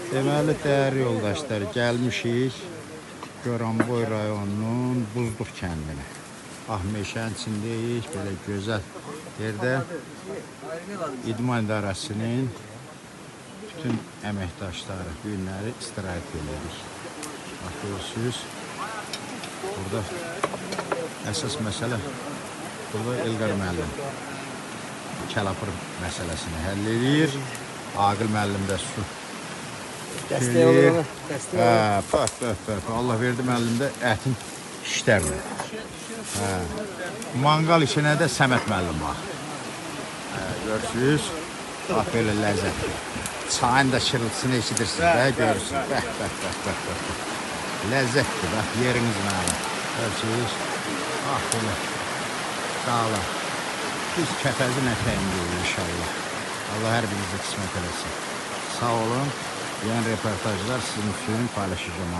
Deməli, dəyərli yoldaşlar, gəlmişik Goranboy rayonunun Buzluq kəndinə. Meşənin içindəyik, belə gözəl yerdə İdman İdarəsinin bütün əməkdaşları, günləri istirahət edirik. Bax, görürsünüz, burada əsas məsələ, burada Elqar müəllim kəlapır məsələsini həll edir. Aqil müəllim də su dəstək olur ona. Allah verdi müəllim də ətin işlərlə. Manqal işinə də Səməd müəllim var. Görürsünüz, bax belə ləzzətli. Çayın da şırıltısını eşidirsiniz də, görürsünüz. Ləzzətli, bax yeriniz mənim. Görürsünüz, bax belə dağlar. Biz Kəpəzin ətəyindəyik inşallah. Allah hər birinizə qismət eləsin. Sağ olun. Yeni reportajlar sizin üçün paylaşacağım.